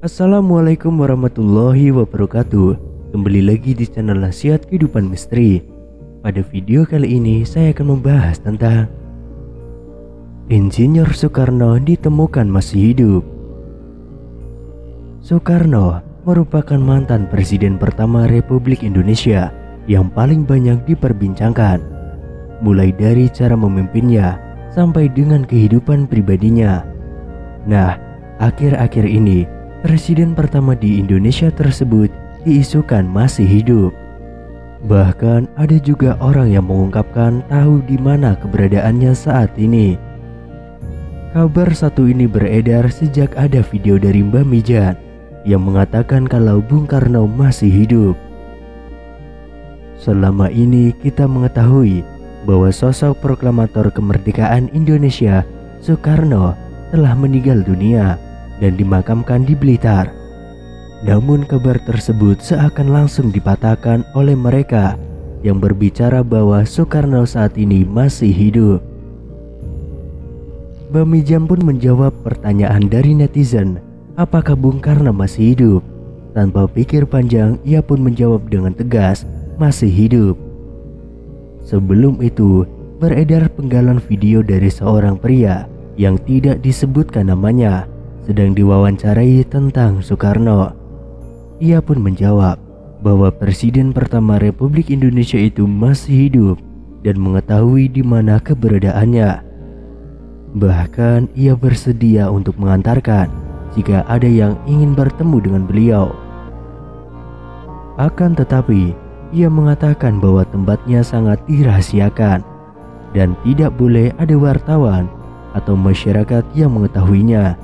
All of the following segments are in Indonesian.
Assalamualaikum warahmatullahi wabarakatuh. Kembali lagi di channel Nasihat Kehidupan Misteri. Pada video kali ini saya akan membahas tentang Insinyur Soekarno ditemukan masih hidup. Soekarno merupakan mantan presiden pertama Republik Indonesia yang paling banyak diperbincangkan, mulai dari cara memimpinnya sampai dengan kehidupan pribadinya. Nah, akhir-akhir ini presiden pertama di Indonesia tersebut diisukan masih hidup. Bahkan ada juga orang yang mengungkapkan tahu di mana keberadaannya saat ini. Kabar satu ini beredar sejak ada video dari Mbah Mijan yang mengatakan kalau Bung Karno masih hidup. Selama ini kita mengetahui bahwa sosok proklamator kemerdekaan Indonesia Soekarno telah meninggal dunia dan dimakamkan di Blitar. Namun kabar tersebut seakan langsung dipatahkan oleh mereka yang berbicara bahwa Soekarno saat ini masih hidup. Mbah Mijan pun menjawab pertanyaan dari netizen, apakah Bung Karno masih hidup? Tanpa pikir panjang, ia pun menjawab dengan tegas, masih hidup. Sebelum itu, beredar penggalan video dari seorang pria yang tidak disebutkan namanya sedang diwawancarai tentang Soekarno. Ia pun menjawab bahwa presiden pertama Republik Indonesia itu masih hidup dan mengetahui di mana keberadaannya. Bahkan ia bersedia untuk mengantarkan jika ada yang ingin bertemu dengan beliau. Akan tetapi, ia mengatakan bahwa tempatnya sangat dirahasiakan dan tidak boleh ada wartawan atau masyarakat yang mengetahuinya.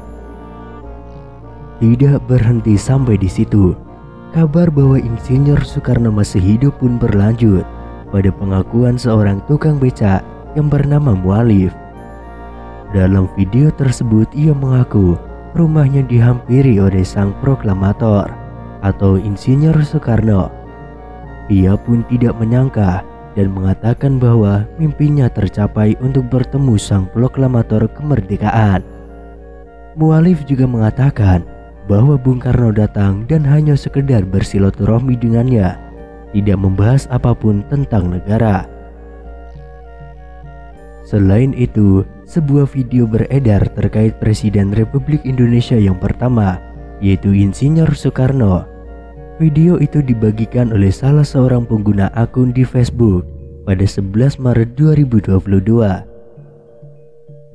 Tidak berhenti sampai di situ. Kabar bahwa Insinyur Soekarno masih hidup pun berlanjut pada pengakuan seorang tukang becak yang bernama Mualif. Dalam video tersebut ia mengaku rumahnya dihampiri oleh sang proklamator atau Insinyur Soekarno. Ia pun tidak menyangka dan mengatakan bahwa mimpinya tercapai untuk bertemu sang proklamator kemerdekaan. Mualif juga mengatakan bahwa Bung Karno datang dan hanya sekedar bersilaturahmi dengannya, tidak membahas apapun tentang negara. Selain itu, sebuah video beredar terkait Presiden Republik Indonesia yang pertama, yaitu Insinyur Soekarno. Video itu dibagikan oleh salah seorang pengguna akun di Facebook pada 11 Maret 2022.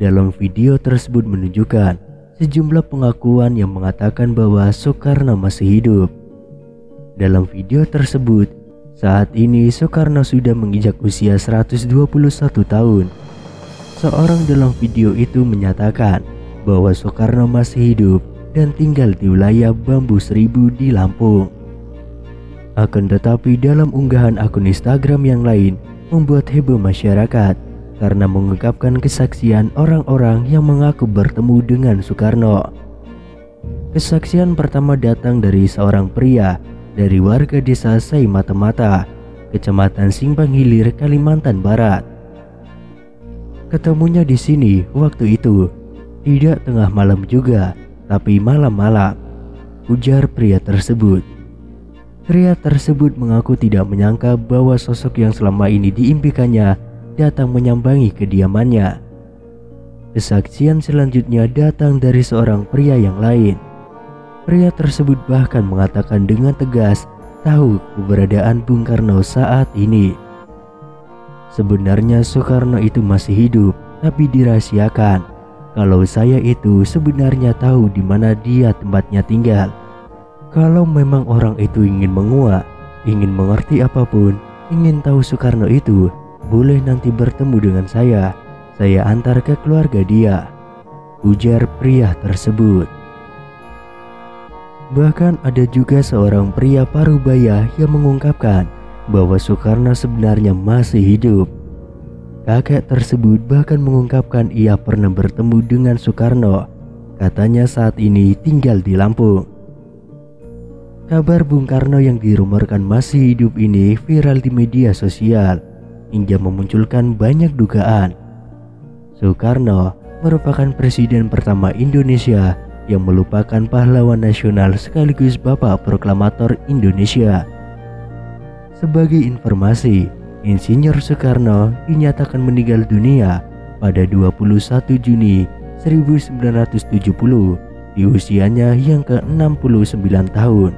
Dalam video tersebut menunjukkan sejumlah pengakuan yang mengatakan bahwa Soekarno masih hidup. Dalam video tersebut, saat ini Soekarno sudah menginjak usia 121 tahun. Seorang dalam video itu menyatakan bahwa Soekarno masih hidup dan tinggal di wilayah Bambu Seribu di Lampung. Akan tetapi dalam unggahan akun Instagram yang lain membuat heboh masyarakat karena mengungkapkan kesaksian orang-orang yang mengaku bertemu dengan Soekarno. Kesaksian pertama datang dari seorang pria dari warga desa Sai Mata-Mata, Kecamatan Simpang Hilir, Kalimantan Barat. Ketemunya di sini waktu itu tidak tengah malam juga, tapi malam-malam, ujar pria tersebut. Pria tersebut mengaku tidak menyangka bahwa sosok yang selama ini diimpikannya datang menyambangi kediamannya. Kesaksian selanjutnya datang dari seorang pria yang lain. Pria tersebut bahkan mengatakan dengan tegas tahu keberadaan Bung Karno saat ini. Sebenarnya Soekarno itu masih hidup, tapi dirahasiakan. Kalau saya itu sebenarnya tahu di mana dia tempatnya tinggal. Kalau memang orang itu ingin menguak, ingin mengerti apapun, ingin tahu Soekarno itu, boleh nanti bertemu dengan saya antar ke keluarga dia, ujar pria tersebut. Bahkan ada juga seorang pria Parubaya yang mengungkapkan bahwa Soekarno sebenarnya masih hidup. Kakek tersebut bahkan mengungkapkan ia pernah bertemu dengan Soekarno, katanya saat ini tinggal di Lampung. Kabar Bung Karno yang dirumorkan masih hidup ini viral di media sosial hingga memunculkan banyak dugaan. Soekarno merupakan presiden pertama Indonesia yang merupakan pahlawan nasional sekaligus Bapak Proklamator Indonesia. Sebagai informasi, Insinyur Soekarno dinyatakan meninggal dunia pada 21 Juni 1970 di usianya yang ke-69 tahun.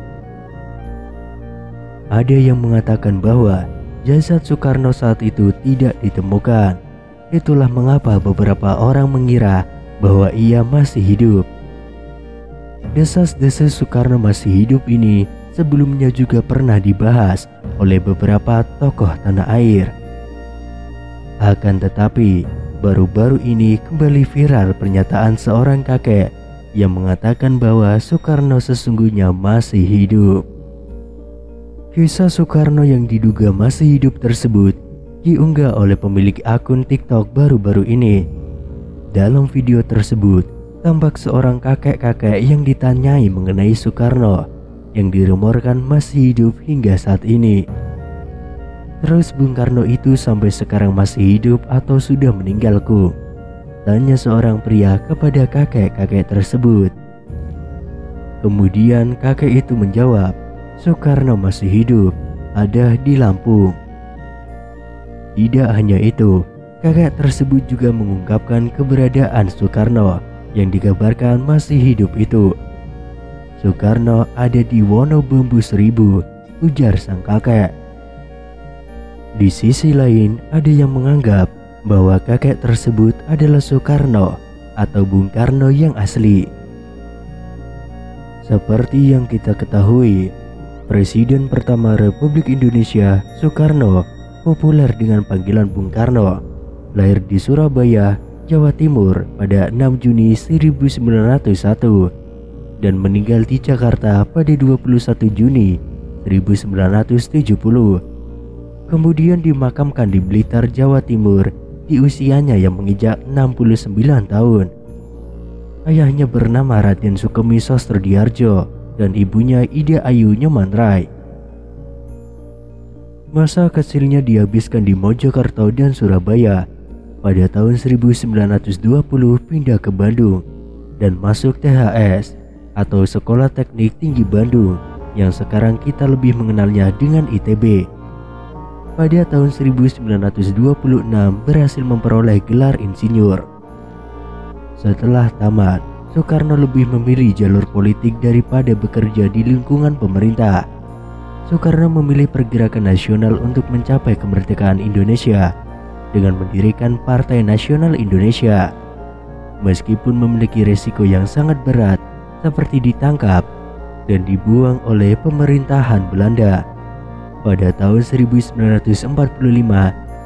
Ada yang mengatakan bahwa jasad Soekarno saat itu tidak ditemukan. Itulah mengapa beberapa orang mengira bahwa ia masih hidup. Desas-desus Soekarno masih hidup ini sebelumnya juga pernah dibahas oleh beberapa tokoh tanah air. Akan tetapi, baru-baru ini kembali viral pernyataan seorang kakek yang mengatakan bahwa Soekarno sesungguhnya masih hidup. Kisah Soekarno yang diduga masih hidup tersebut diunggah oleh pemilik akun TikTok baru-baru ini. Dalam video tersebut, tampak seorang kakek-kakek yang ditanyai mengenai Soekarno yang dirumorkan masih hidup hingga saat ini. Terus Bung Karno itu sampai sekarang masih hidup atau sudah meninggalku? Tanya seorang pria kepada kakek-kakek tersebut. Kemudian kakek itu menjawab, Soekarno masih hidup, ada di Lampung. Tidak hanya itu, kakek tersebut juga mengungkapkan keberadaan Soekarno yang dikabarkan masih hidup itu. Soekarno ada di Wonobambu Seribu, ujar sang kakek. Di sisi lain, ada yang menganggap bahwa kakek tersebut adalah Soekarno atau Bung Karno yang asli. Seperti yang kita ketahui, Presiden pertama Republik Indonesia, Soekarno, populer dengan panggilan Bung Karno, lahir di Surabaya, Jawa Timur pada 6 Juni 1901 dan meninggal di Jakarta pada 21 Juni 1970. Kemudian dimakamkan di Blitar, Jawa Timur di usianya yang menginjak 69 tahun. Ayahnya bernama Raden Sukemi Sostrodiardjo dan ibunya Ida Ayu Nyomanrai. Masa kecilnya dihabiskan di Mojokerto dan Surabaya. Pada tahun 1920 pindah ke Bandung dan masuk THS atau Sekolah Teknik Tinggi Bandung yang sekarang kita lebih mengenalnya dengan ITB. Pada tahun 1926 berhasil memperoleh gelar insinyur. Setelah tamat, Soekarno lebih memilih jalur politik daripada bekerja di lingkungan pemerintah. Soekarno memilih pergerakan nasional untuk mencapai kemerdekaan Indonesia dengan mendirikan Partai Nasional Indonesia. Meskipun memiliki resiko yang sangat berat seperti ditangkap dan dibuang oleh pemerintahan Belanda. Pada tahun 1945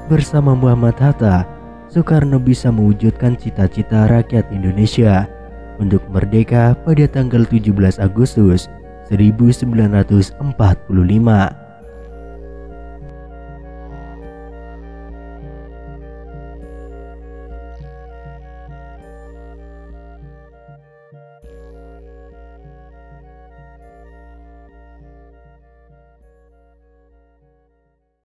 bersama Muhammad Hatta, Soekarno bisa mewujudkan cita-cita rakyat Indonesia untuk merdeka pada tanggal 17 Agustus 1945.